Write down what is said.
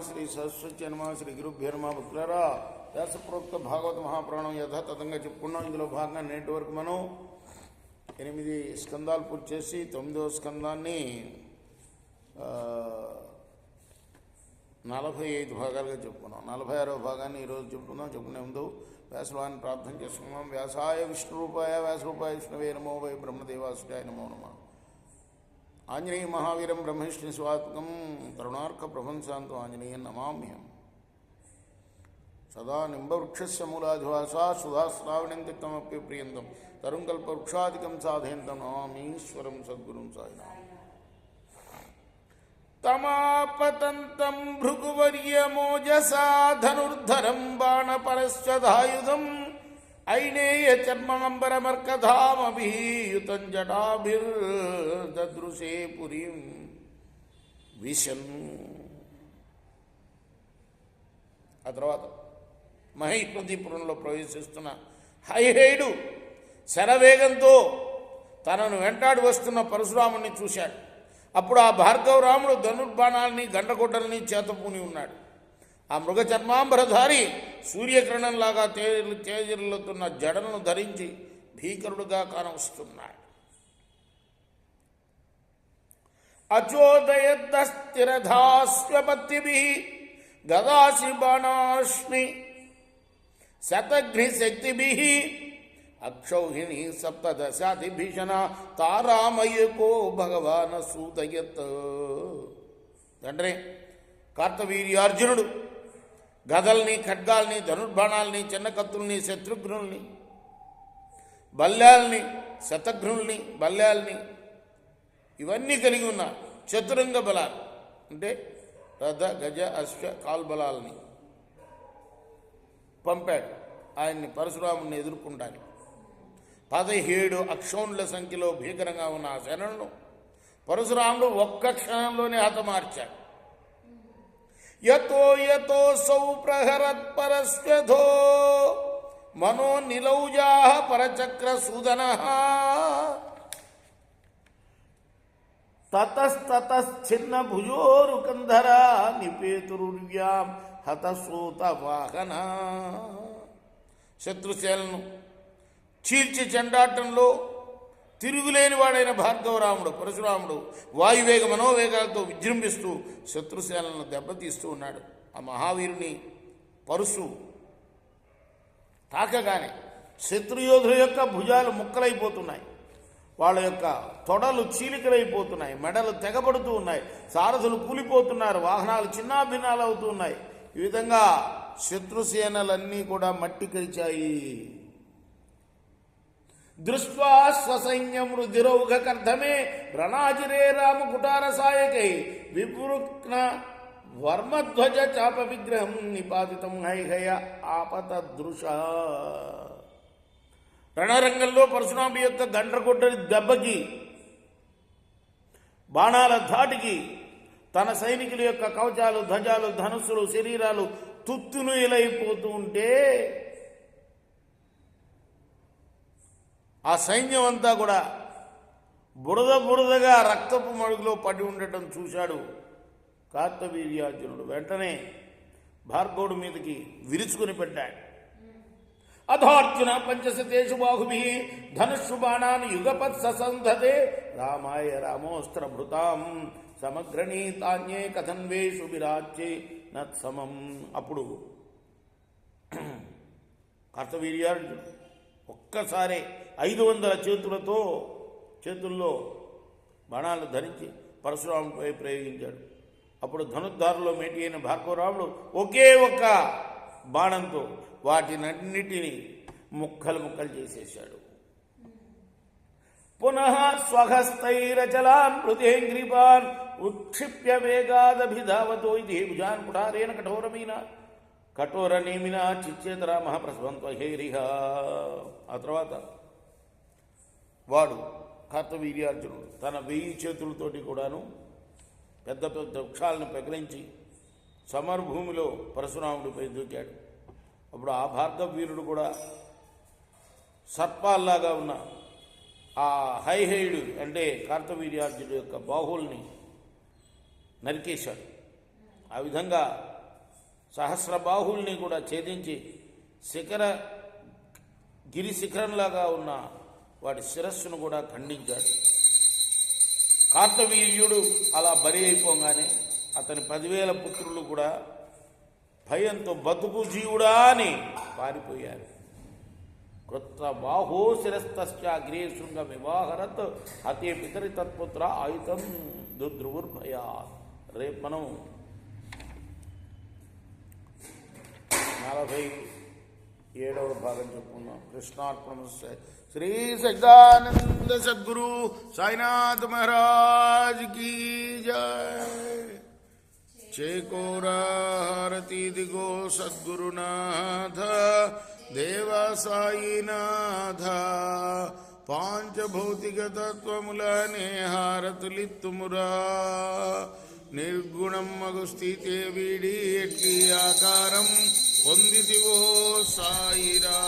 శ్రీ సరస్వతి నమ శ్రీ గురుభ్యో నమ భక్తులారా వ్యాసప్రోక్త భాగవత మహాపురాణం యథాతథంగా చెప్పుకున్నాం. ఇందులో భాగంగా నేటి వరకు మనం 8 స్కందాలు పూర్తి చేసి 9వ స్కందాన్ని 45 భాగాలుగా చెప్పుకున్నాం. 46వ భాగాన్ని ఈరోజు చెప్పుకునే ముందు వ్యాసవాన్ని ప్రార్థన చేసుకున్నాం. వ్యాసాయ విష్ణురూపాయ వ్యాసరూపాయ విష్ణువే నమో వై బ్రహ్మదేవాసురాయ నమో నమః. ఆంజనేయ మహావీరం బ్రహ్మవిష్ణు స్వాత్మకం కరుణార్క ప్రభంశాంతం ఆంజనేయం నమామ్యం. సదా నింబవృక్షస్య మూలాధివాసా సుధాశ్రావణం తిక్తమప్య ప్రియంతం తరుంకల్పవృక్షాదికం సాధయంతం నమామీశ్వరం సద్గురుం సాయినాథ్. తమాపతంతం భృగువర్యమోజసా ధనుర్ధరం బాణపరశ్చదాయుధం ఐనేయ చర్మాంబరమర్కధామభియుతం జటాభిర్దృశే పురీం విశన్. ఆ తర్వాత మహిష్మతిపురంలో ప్రవేశిస్తున్న హైహేయుడు శరవేగంతో తనను వెంటాడి వస్తున్న పరశురాముని చూశాడు. అప్పుడు ఆ భార్గవరాముడు ధనుర్బాణాలని గండగొడ్డల్ని చేతపూని ఉన్నాడు. ఆ మృగ చర్మాంబరధారి సూర్యకిరణంలాగా తేజరిల్లుతున్న జడలను ధరించి భీకరుడుగా కానవస్తున్నాడు. అచోదయస్థిరధాస్వపత్తిభి గదాసి బాణాశ్మి శతఘ్ని శక్తిభి అక్షౌహిణి సప్తదశాతిభీషణ తారామయకో భగవాన సూదయత్. తండ్రి కార్తవీర్యార్జునుడు గదల్ని ఖడ్గాల్ని ధనుర్బాణాల్ని చిన్న కత్తుల్ని శత్రుఘ్నుల్ని బల్యాల్ని శతఘ్నుల్ని బల్యాల్ని ఇవన్నీ కలిగి ఉన్న చతురంగ బలాలు అంటే రథ గజ అశ్వ కాల్బలాల్ని పంపాడు ఆయన్ని పరశురాముని ఎదుర్కొంటానికి. 17 అక్షౌండ్ల సంఖ్యలో భీకరంగా ఉన్న ఆ సేనలను పరశురాముడు ఒక్క క్షణంలోనే హతమార్చాడు. యతో యతో సౌ ప్రహరత్ పరస్వధో మనో నిలౌజా పరచక్ర సూదన తతస్తతశ్చిన్న భుజోరు కంధరా నిపేతురుర్వ్యాం హతసూత వాహన. శత్రుసేలను చీల్చి చెండాటంలో తిరుగులేని వాడైన భార్గవరాముడు పరశురాముడు వాయువేగ మనోవేగాలతో విజృంభిస్తూ శత్రుసేనలను దెబ్బతీస్తూ ఉన్నాడు. ఆ మహావీరుని పరుసు తాకగానే శత్రుయోధుల యొక్క భుజాలు ముక్కలైపోతున్నాయి, వాళ్ళ యొక్క తొడలు చీలికలైపోతున్నాయి, మెడలు తెగబడుతూ ఉన్నాయి, సారథులు కూలిపోతున్నారు, వాహనాలు చిన్నాభిన్నాలు అవుతూ ఉన్నాయి. ఈ విధంగా శత్రుసేనలన్నీ కూడా మట్టి కరిచాయి. దృష్ట్వా స్వసైన్యం రుధిరౌఘకర్ధమే రణాజిరే రామకుటార సాయకై వివృక్న వర్మధ్వజ చాప విగ్రహం నిపాతితం హైహయ ఆపతదృశ. రణరంగంలో పరశురాము యొక్క గండ్రగొడ్డలి దెబ్బకి బాణాల ధాటికి తన సైనికుల యొక్క కవచాలు ధ్వజాలు ధనుస్సులు శరీరాలు తుత్తునుయలైపోతూ ఉంటే ఆ సైన్యం అంతా కూడా బురదగా రక్తపు మడుగులో పడి ఉండటం చూశాడు కార్తవీర్యార్జునుడు. వెంటనే భార్గవుడి మీదకి విరుచుకుని పెట్టాడు. అథార్జున పంచశతేషు బాహుభి ధనుషు బాణాన్ని యుగపత్ ససంధతే రామాయ రామోస్త్రభృతాం సమగ్రణీతాన్యే కథన్వేషు విరాజ్యే నత్సమం. అప్పుడు కార్తవీర్యార్జునుడు ఒక్కసారి 500 చేతుల్లో బాణాలు ధరించి పరశురాముపై ప్రయోగించాడు. అప్పుడు ధనుర్ధారులో మేటి అయిన భార్గవరాముడు ఒకే ఒక్క బాణంతో వాటినన్నిటినీ ముక్కలు చేసేశాడు. పునః స్వహస్తైరచలాన్ మృతేంగ్రీపాన్ ఉక్షిప్య వేగాదభిధావతో ఇది భుజాన్ కుఠారేణ కఠోరనేమినా చిచ్చేతరా మహాప్రసవంతో హేరిహ. ఆ తర్వాత వాడు కార్తవీర్యార్జునుడు తన 1000 చేతులతోటి కూడాను పెద్ద వృక్షాలను పెకలించి సమర్భూమిలో పరశురాముడిపై దూకాడు. అప్పుడు ఆ భార్గవీరుడు కూడా సర్పాల్లాగా ఉన్న ఆ హైహేయుడు అంటే కార్తవీర్యార్జునుడు యొక్క బాహువుల్ని నరికేశాడు. ఆ విధంగా సహస్రబాహుల్ని కూడా ఛేదించి గిరి శిఖరంలాగా ఉన్న వాడి శిరస్సును కూడా ఖండించాడు. కార్తవీర్యుడు అలా బలి అయిపోగానే అతని 10,000 పుత్రులు కూడా భయంతో బతుకు జీవుడా అని పారిపోయారు. కృత్ర బాహో శిరస్తశ్చాగ్రే శృంగ వివాహరత్ హతే పితరి తత్పుత్ర ఆయుధం దుర్ధ్రువుర్భయా. రేపు మనం 47వ భాగం చెప్పుకున్నాం. కృష్ణార్పణమస్తు. శ్రీ సచ్చిదానంద సద్గురు సాయినాథ్ మహారాజ్ కీ జయ. చేకోరా హారతి దిగో సద్గురునాథ దేవ సాయినాథ. పాంచభౌతిక తత్వములనే హారతులిత్తుమురా. నిర్గుణం మగు స్థితే వీడి ఎట్టి ఆకారం పొందితివో సాయిరా.